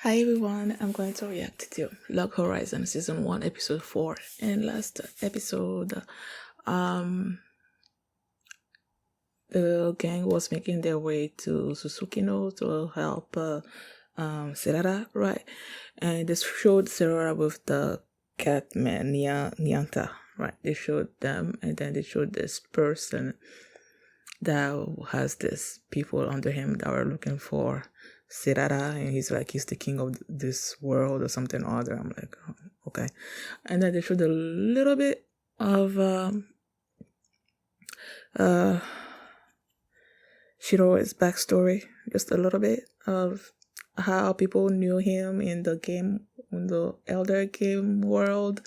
Hi everyone, I'm going to react to Log Horizon Season 1, Episode 4. And last episode, um, the gang was making their way to Susukino to help Serara, right? And they showed Serara with the catman, Nyanta, right? They showed them, and then they showed this person that has this people under him that were looking for Serara, and he's the king of this world or something or other. I'm like, oh, okay. And then they showed a little bit of uh Shiro's backstory, just a little bit of how people knew him in the Elder Game world,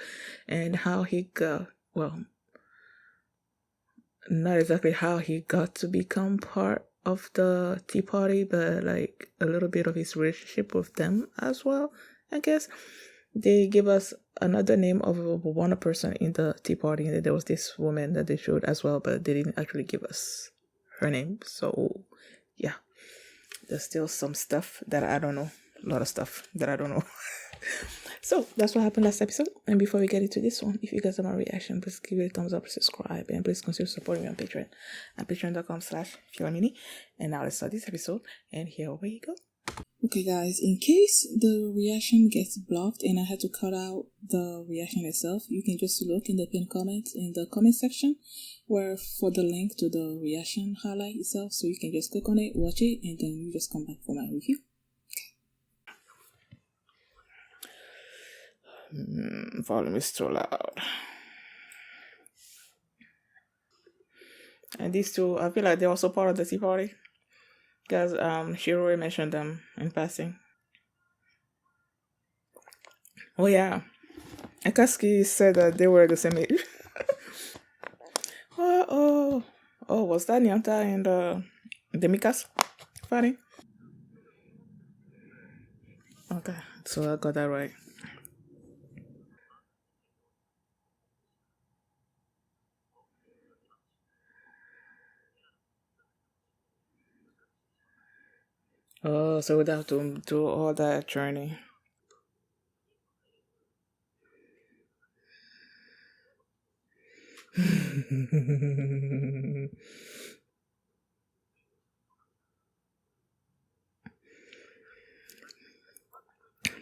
and how he got, well, not exactly how he got to become part of the Tea Party, but like a little bit of his relationship with them as well. I guess they give us another name of one person in the Tea Party, and there was this woman that they showed as well, but they didn't actually give us her name. So yeah, there's still some stuff that I don't know. A lot of stuff that I don't know. So that's what happened last episode. And before we get into this one, if you guys have my reaction, please give it a thumbs up, subscribe, and please consider supporting me on Patreon at patreon.com/Filamini. And now let's start this episode. And here we go. Okay guys, in case the reaction gets blocked and I had to cut out the reaction itself, you can just look in the pinned comment in the comment section where for the link to the reaction highlight itself, so you can just click on it, watch it, and then you just come back for my review. Volume is too loud. And these two, I feel like they're also part of the Tea Party, because Shiroi mentioned them in passing. Oh yeah, Akatsuki said that they were the same age. Oh, was that Nyanta and Demikas fighting? Okay, so I got that right. Oh, so we'd have to do all that journey.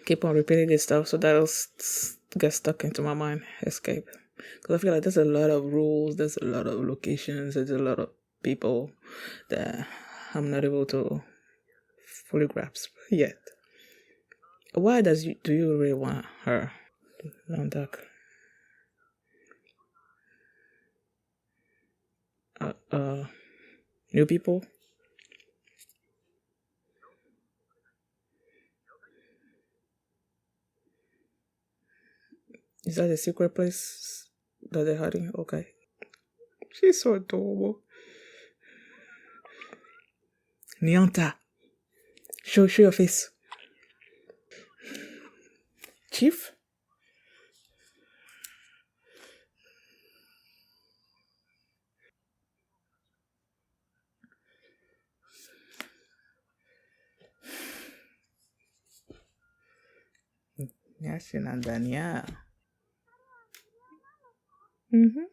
Keep on repeating this stuff so that'll get stuck into my mind. Escape. Because I feel like there's a lot of rules, there's a lot of locations, there's a lot of people that I'm not able to fully grasp yet. Why do you really want her? Landak. New people? Is that a secret place that they're hiding? Okay. She's so adorable. Nyanta. Show your face. Chief? Yashin and Dania. Mm-hmm.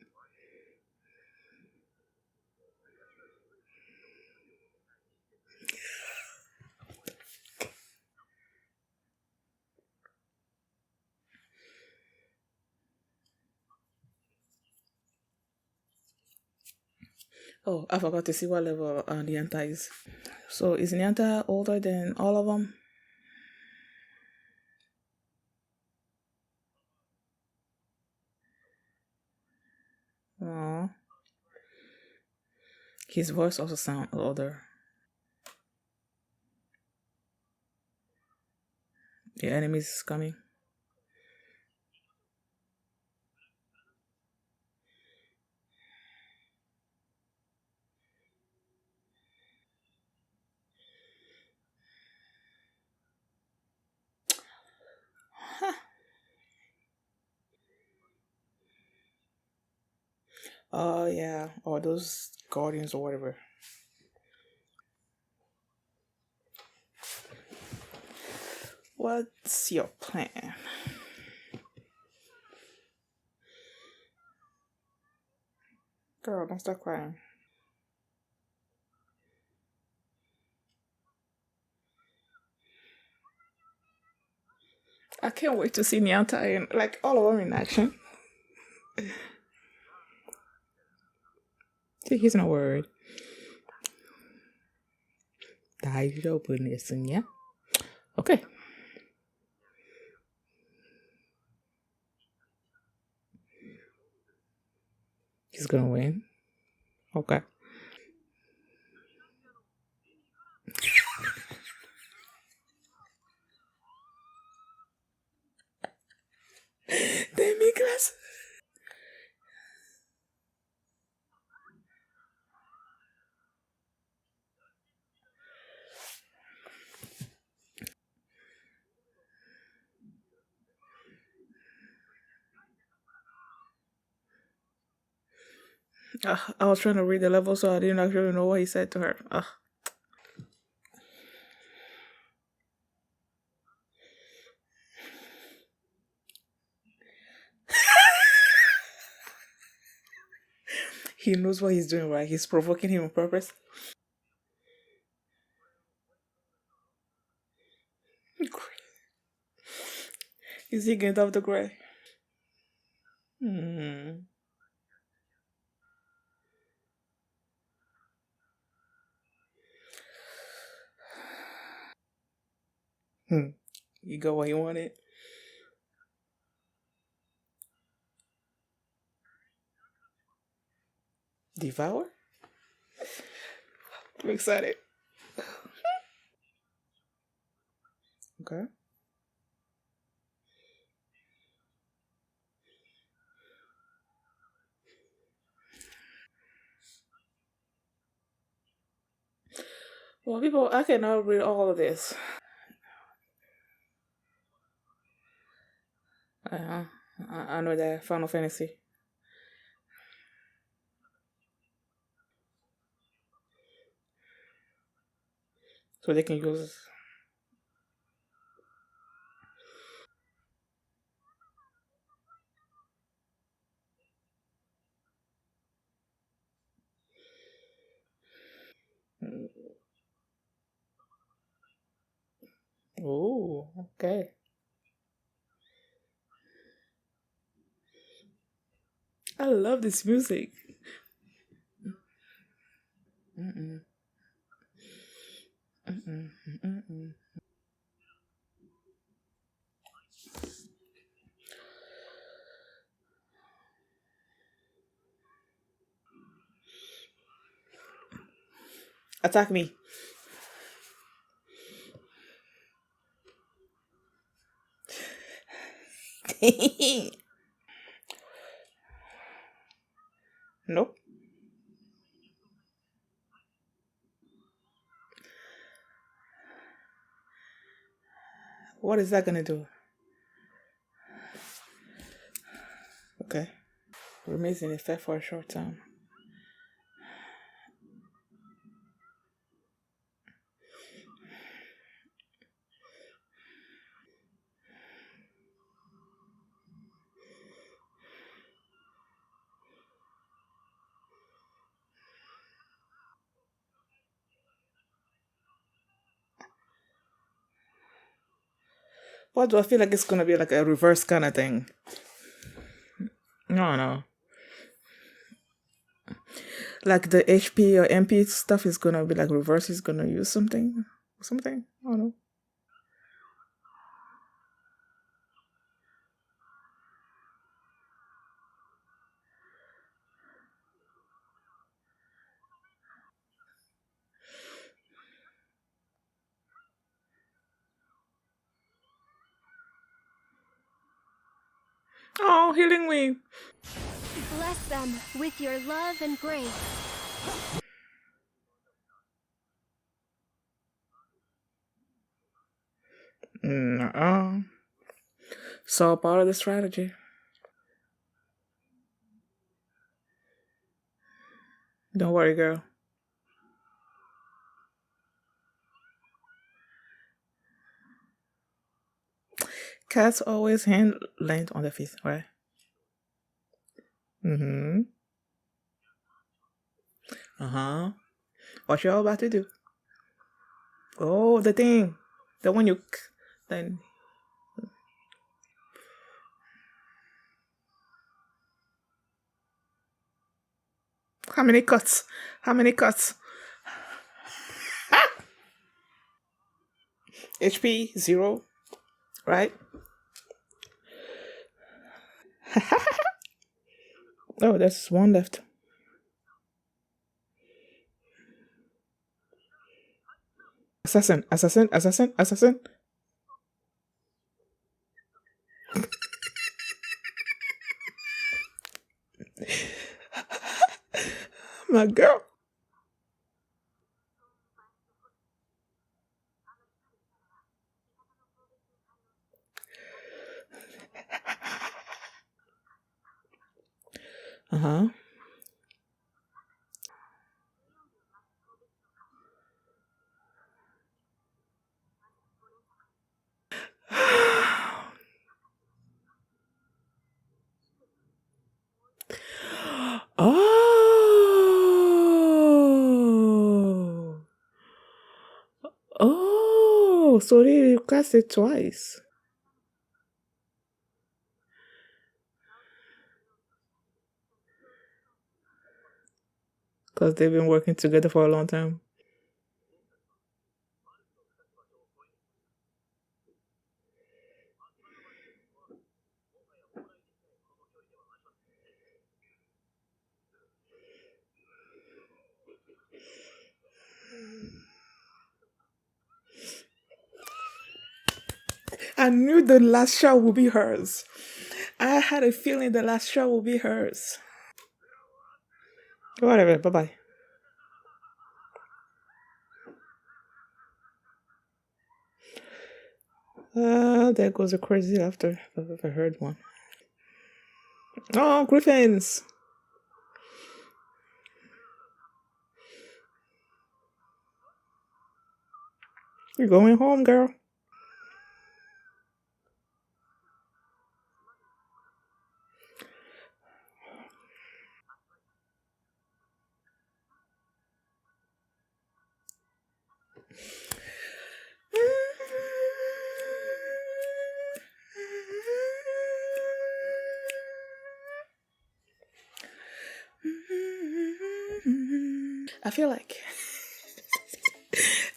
Oh, I forgot to see what level Nyanta is. So is Nyanta older than all of them? Aww. His voice also sounds older. The enemies is coming. Huh. Oh yeah, or those guardians or whatever. What's your plan? Girl, don't start crying. I can't wait to see Nyanta in, like, all of them in action. See, he's not worried. 다이저분이었냐? Okay. He's gonna win. Okay. Demi-glace. I was trying to read the level, so I didn't actually know what he said to her. He knows what he's doing, right? He's provoking him on purpose. Is he getting off the gray? Hmm. You got what you wanted. Devour? I'm excited. Okay. Well, people, I cannot read all of this. I know that Final Fantasy. So they can use. Oh, okay. I love this music. Mm-mm. Mm-mm. Mm-mm. Attack me. Nope. What is that gonna do? Okay. Remains in effect for a short time. Why do I feel like it's gonna be like a reverse kind of thing? No. Like the HP or MP stuff is gonna be like reverse. He's gonna use something. Something? I don't know. Oh, healing me. Bless them with your love and grace. Nuh-uh. So part of the strategy. Don't worry, girl. Cats always hand land on their feet, right? Mm-hmm. Uh-huh. What you all about to do? Oh, the thing. The one you then how many cuts? How many cuts? HP 0, right? Oh, there's one left. Assassin, assassin, assassin, assassin. My girl. Uh-huh. Oh. Oh, so they cast it twice. Because they've been working together for a long time. I knew the last shot would be hers. I had a feeling the last shot would be hers. Whatever, bye bye. There goes a crazy laughter if I've ever heard one. Oh, griffins! You're going home, girl. I feel like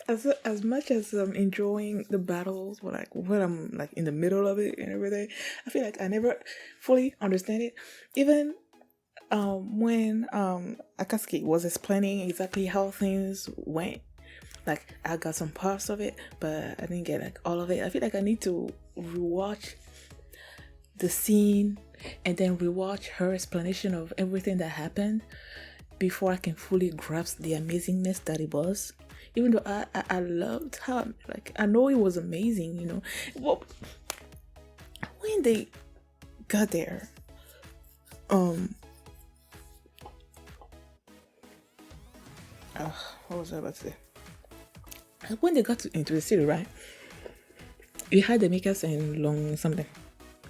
as much as I'm enjoying the battles, when I'm like in the middle of it and everything, I feel like I never fully understand it. Even when Akatsuki was explaining exactly how things went, like I got some parts of it, but I didn't get like all of it. I feel like I need to rewatch the scene and then rewatch her explanation of everything that happened before I can fully grasp the amazingness that it was. Even though I loved how, like, I know it was amazing, you know. Well, when they got there, um, what was I about to say? When they got into the city, right? You had the makers and Long something,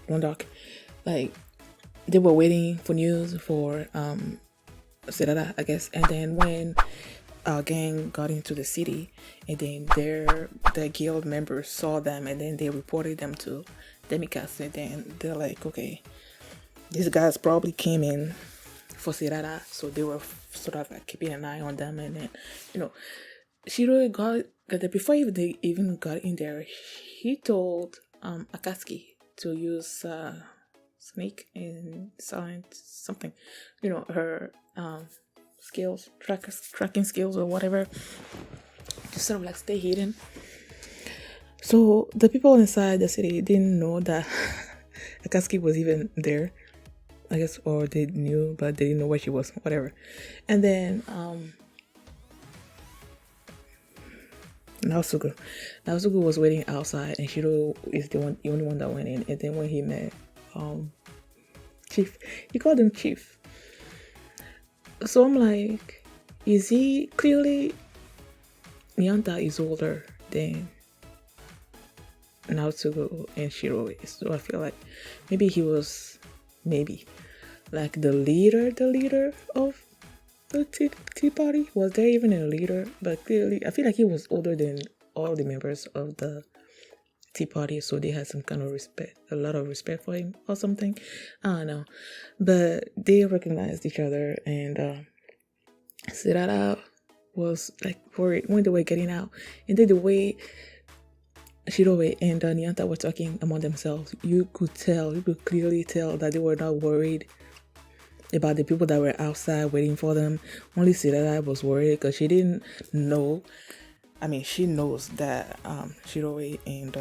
Long Dark, like they were waiting for news for Serada, I guess. And then when our gang got into the city, and then their guild members saw them, and then they reported them to Demikas, and then they're like, okay, these guys probably came in for Serada, so they were sort of like keeping an eye on them, and then you know, Shiro got that before they even got in there, he told Akatsuki to use Snake and Silent something, you know, her skills, tracking skills or whatever, to sort of like stay hidden. So the people inside the city didn't know that Akatsuki was even there, I guess, or they knew but they didn't know where she was, whatever. And then Naosugu was waiting outside, and Shiro is the only one that went in. And then when he met Chief, he called him Chief. So I'm like, is he clearly Nyanta is older than Naotogo and Shiroi. So I feel like maybe he was like the leader of the tea party. Was there even a leader? But clearly, I feel like he was older than all the members of the tea party, so they had some kind of respect, a lot of respect for him or something. I don't know, but they recognized each other, and Sirara was like worried when they were getting out, and then the way Shiroi and Nyanta were talking among themselves, you could clearly tell that they were not worried about the people that were outside waiting for them. Only Sirara was worried because she didn't know. I mean, she knows that Shiroi and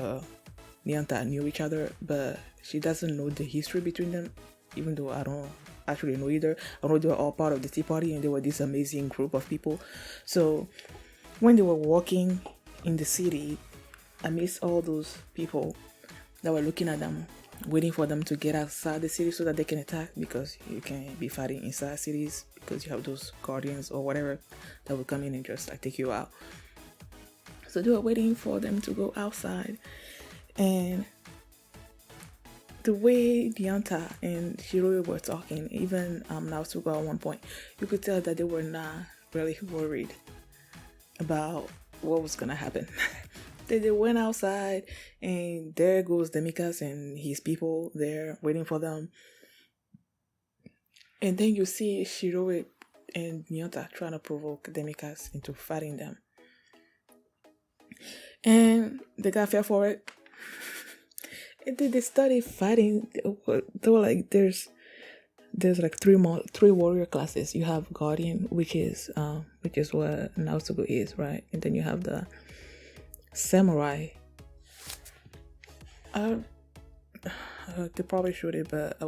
Nyanta knew each other, but she doesn't know the history between them, even though I don't actually know either. I know they were all part of the Tea Party and they were this amazing group of people. So when they were walking in the city, amidst all those people that were looking at them, waiting for them to get outside the city so that they can attack, because you can't be fighting inside cities because you have those guardians or whatever that will come in and just like take you out. So they were waiting for them to go outside, and the way Nyanta and Shiroi were talking, even Naosuga at one point, you could tell that they were not really worried about what was gonna happen. They went outside, and there goes Demikas and his people there waiting for them. And then you see Shiroi and Nyanta trying to provoke Demikas into fighting them. And the guy fell for it. And then they started fighting. They were like, there's like three warrior classes. You have Guardian, which is what Naosugo is, right? And then you have the Samurai. They probably showed it, but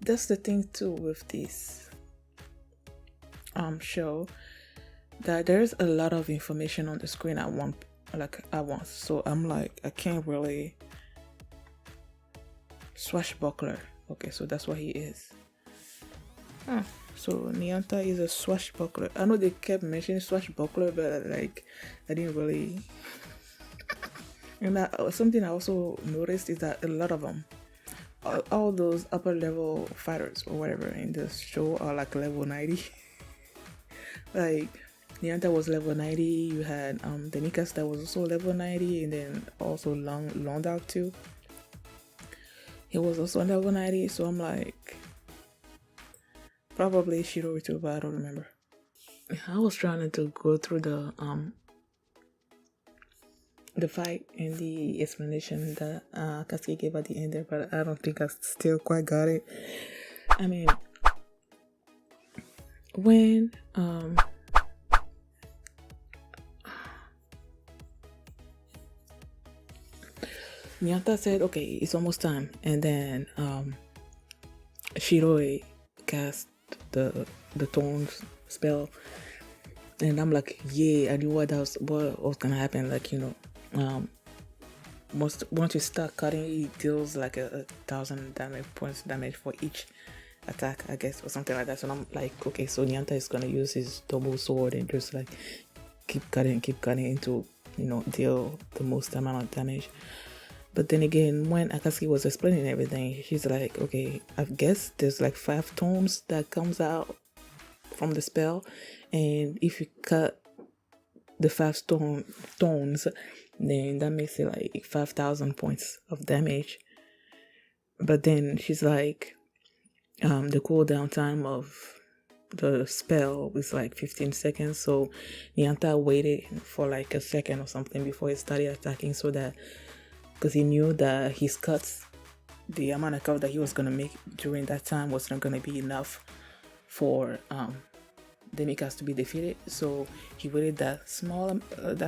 that's the thing too with this show, that there's a lot of information on the screen at once. So I'm like, I can't really swashbuckler. Okay, so that's what he is. So Nyanta is a swashbuckler. I know they kept mentioning swashbuckler, but like I didn't really. And something I also noticed is that a lot of them, all those upper level fighters or whatever in the show are like level 90. Like Nyanta was level 90. You had Demikas that was also level 90, and then also Long Dark too. He was also level 90. So I'm like, probably Shiroi too, but I don't remember. I was trying to go through the fight and the explanation that Katsuki gave at the end there, but I don't think I still quite got it. I mean, when Nyanta said, okay, it's almost time, and then Shiroi cast the thorns spell, and I'm like, yeah, I knew what was gonna happen. Like, you know, once you start cutting, it deals like a 1,000 points damage for each attack, I guess, or something like that. So I'm like, okay, so Nyanta is gonna use his double sword and just like keep cutting into, you know, deal the most amount of damage. But then again, when Akatsuki was explaining everything, she's like, okay, I guess there's like 5 tones that comes out from the spell, and if you cut the 5 tones, then that makes it like 5,000 points of damage. But then she's like, the cooldown time of the spell was like 15 seconds, so Nyanta waited for like a second or something before he started attacking, so that because he knew that his cuts, the amount of cut that he was going to make during that time was not going to be enough for Demikas to be defeated. So he waited that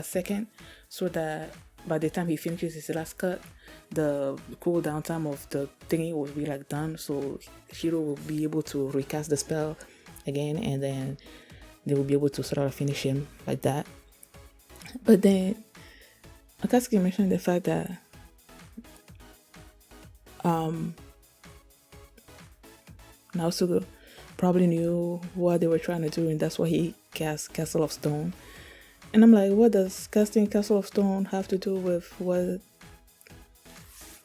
second, so that by the time he finishes his last cut, the cooldown time of the thingy will be like done, so Shiro will be able to recast the spell again, and then they will be able to sort of finish him like that. But then Akatsuki mentioned the fact that Naosuga probably knew what they were trying to do, and that's why he cast Castle of Stone. And I'm like, what does casting Castle of Stone have to do with what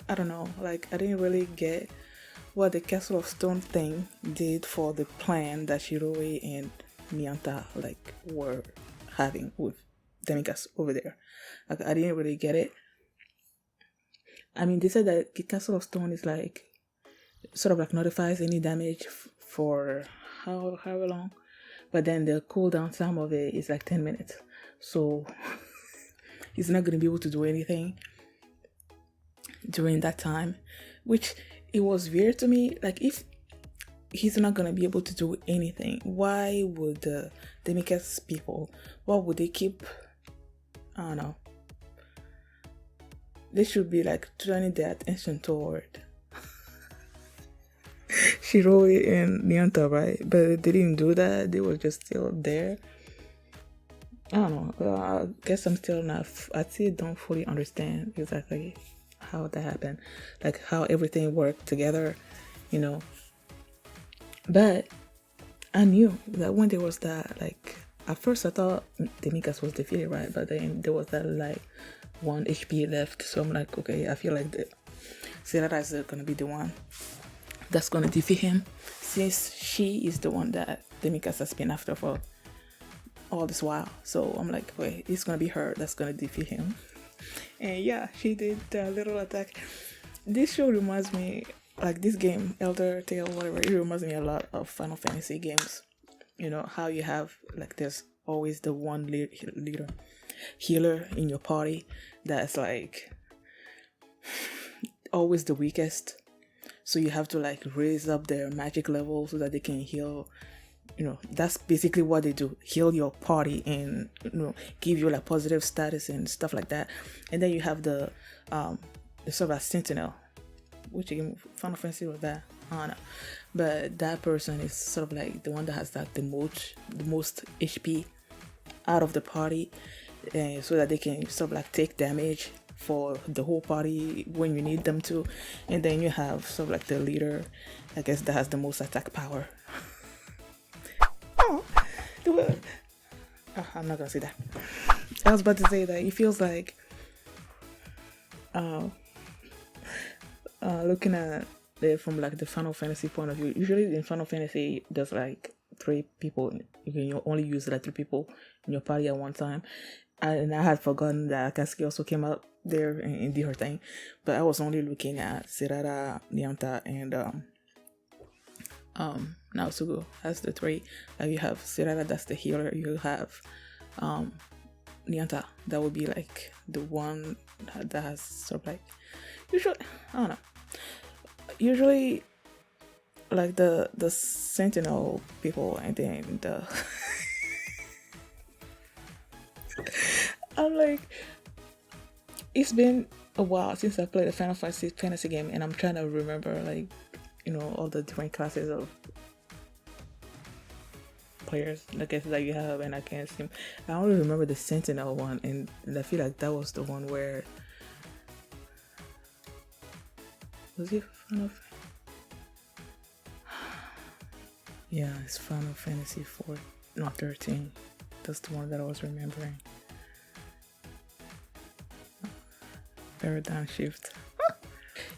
I don't know, like I didn't really get what the Castle of Stone thing did for the plan that Shiroi and Miyanta like were having with Demikas over there. Like I didn't really get it. I mean, they said that the Castle of Stone is like sort of like notifies any damage for how long, but then the cooldown time of it is like 10 minutes. So he's not gonna be able to do anything during that time, which it was weird to me. Like if he's not gonna be able to do anything, why would the Demikas people? What would they keep? I don't know. They should be like turning their attention toward Shiroi and Nyanta, right? But they didn't do that. They were just still there. I don't know. I guess I'm still not. I still don't fully understand exactly how that happened, like how everything worked together, you know. But I knew that when there was that, like, at first I thought Demikas was defeated, right? But then there was that, like, 1 HP left. So I'm like, okay, I feel like Serara is gonna be the one that's gonna defeat him, since she is the one that Demikas has been after for all this while. So I'm like, wait, it's gonna be her that's gonna defeat him. And yeah, she did a little attack. This show reminds me, like this game, Elder Tale, whatever, it reminds me a lot of Final Fantasy games. You know, how you have, like, there's always the one leader, healer in your party that's like always the weakest. So you have to like raise up their magic level so that they can heal. You know, that's basically what they do, heal your party and, you know, give you like positive status and stuff like that. And then you have the sort of a sentinel, which again, Final Fantasy was that, I don't know, but that person is sort of like the one that has like the most HP out of the party, so that they can sort of like take damage for the whole party when you need them to. And then you have sort of like the leader, I guess, that has the most attack power. I'm not gonna say that. I was about to say that it feels like looking at it from like the Final Fantasy point of view. Usually in Final Fantasy there's like 3 people. You can only use like 3 people in your party at one time. And I had forgotten that Akatsuki also came out there and did her thing. But I was only looking at Serara, Nyanta, and Naosugo as the 3. Like you have Serara, that's the healer. You have Nyanta, that would be like the one that has sort of like, usually, I don't know, usually like the sentinel people, and then the I'm like, it's been a while since I played a Final Fantasy game, and I'm trying to remember, like, you know, all the different classes of players, I guess, that you have, and I can't seem. I only remember the Sentinel one, and I feel like that was the one where was it Final? Yeah, it's Final Fantasy 4, not 13. That's the one that I was remembering. Paradigm shift.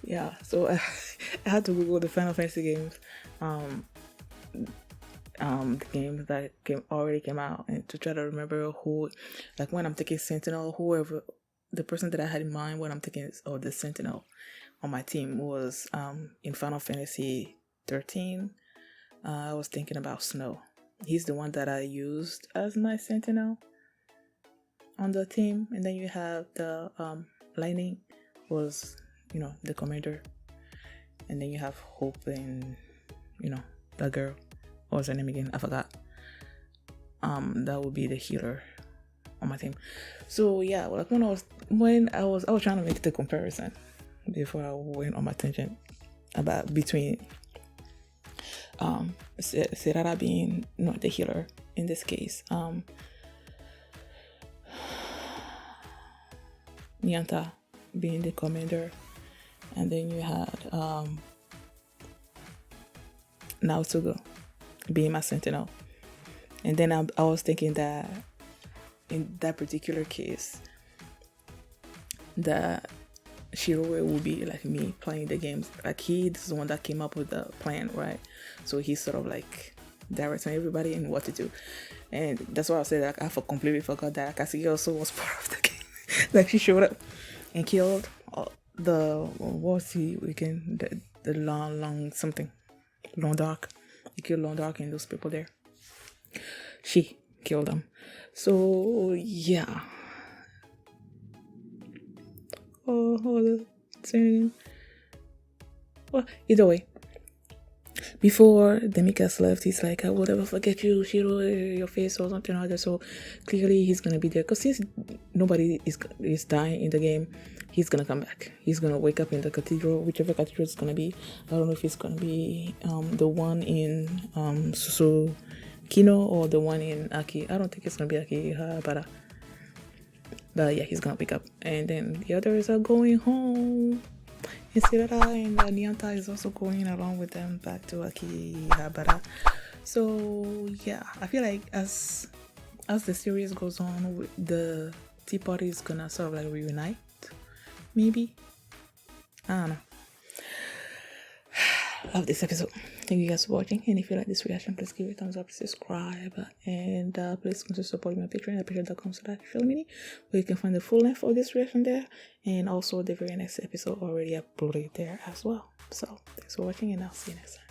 Yeah, so I had to Google the Final Fantasy games, the games that already came out, and to try to remember who, like when I'm thinking Sentinel, whoever the person that I had in mind when I'm thinking of the Sentinel on my team was in Final Fantasy 13. I was thinking about Snow. He's the one that I used as my Sentinel on the team. And then you have the Lightning was, you know, the commander. And then you have Hope and, you know, that girl. What was her name again? I forgot. That would be the healer on my team. So yeah, like when I was trying to make the comparison before I went on my tangent about between Serara being not the healer in this case, Nyanta being the commander, and then you had Naosugo being my sentinel. And then I was thinking that in that particular case, that Shiroi will be like me playing the games. Like he's the one that came up with the plan, right? So he's sort of like directing everybody and what to do. And that's why I said like completely forgot that Akatsuki also was part of the game. Like she showed up and killed the what's he weekend the long something. Long Dark. He killed Long Dark and those people there. She killed them. So yeah. Oh, well, either way, before Demikas left, he's like, I will never forget you, Shiro, your face or something like that. So clearly he's gonna be there because since nobody is dying in the game, he's gonna come back. He's gonna wake up in the cathedral, whichever cathedral it's gonna be. I don't know if it's gonna be the one in Susukino or the one in Aki. I don't think it's gonna be Akihabara. But yeah, he's gonna wake up, and then the others are going home. And Sirara and Nyanta is also going along with them back to Akihabara. So yeah, I feel like as the series goes on, the Tea Party is gonna sort of like reunite, maybe. I don't know. Love this episode. Thank you guys for watching, and if you like this reaction, please give it a thumbs up, subscribe, and please consider supporting my Patreon at patreon.com/FilmMini, where you can find the full length of this reaction there, and also the very next episode already uploaded there as well. So thanks for watching, and I'll see you next time.